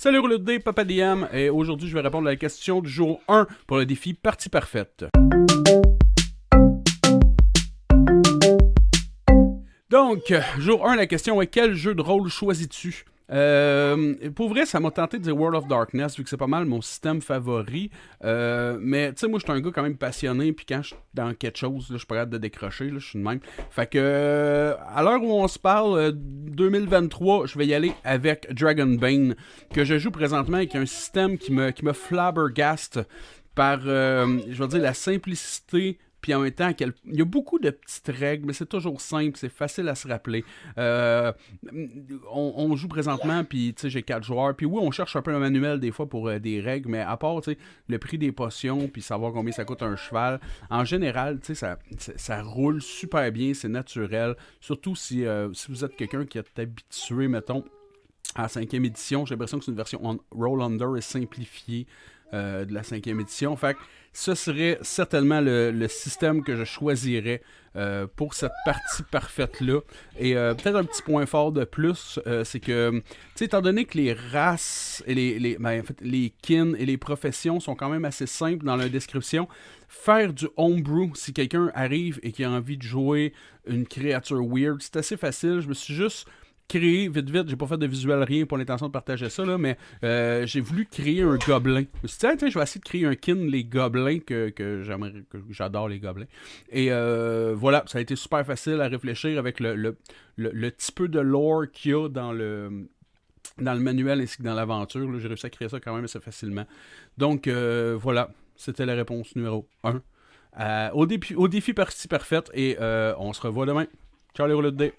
Salut Rouleau de dés, Papa DM, et aujourd'hui je vais répondre à la question du jour 1 pour le défi Partie Parfaite. Donc, jour 1, la question est quel jeu de rôle choisis-tu? Pour vrai, ça m'a tenté de dire World of Darkness, vu que c'est pas mal mon système favori. Mais tu sais, moi, je suis un gars quand même passionné, puis quand je suis dans quelque chose, là, je suis pas capable de décrocher, là, je suis de même. Fait que, à l'heure où on se parle, 2023, je vais y aller avec Dragonbane, que je joue présentement avec un système qui me flabbergaste par, je vais dire, la simplicité. Puis en même temps, il y a beaucoup de petites règles, mais c'est toujours simple, c'est facile à se rappeler. On joue présentement, puis tu sais, j'ai 4 joueurs. Puis oui, on cherche un peu le manuel des fois pour des règles, mais à part tu sais, le prix des potions, puis savoir combien ça coûte un cheval, en général, tu sais, ça roule super bien, c'est naturel. Surtout si vous êtes quelqu'un qui est habitué, mettons, à la 5e édition. J'ai l'impression que c'est une version Roll Under et simplifiée de la 5e édition. Fait que ce serait certainement le système que je choisirais pour cette partie parfaite-là. Et peut-être un petit point fort de plus, c'est que, tu sais, étant donné que les races et les kin et les professions sont quand même assez simples dans leur description, faire du homebrew, si quelqu'un arrive et qui a envie de jouer une créature weird, c'est assez facile. Je me suis juste créé vite, j'ai pas fait de visuel rien pour l'intention de partager ça, là, mais j'ai voulu créer un gobelin. Je me suis dit, tiens, je vais essayer de créer un kin, les gobelins, que j'adore les gobelins. Et voilà, ça a été super facile à réfléchir avec le petit peu de lore qu'il y a dans le manuel ainsi que dans l'aventure. Là, j'ai réussi à créer ça quand même assez facilement. Donc, voilà, c'était la réponse numéro 1 au défi Partie Parfaite, et on se revoit demain. Ciao les rouleaux de dés.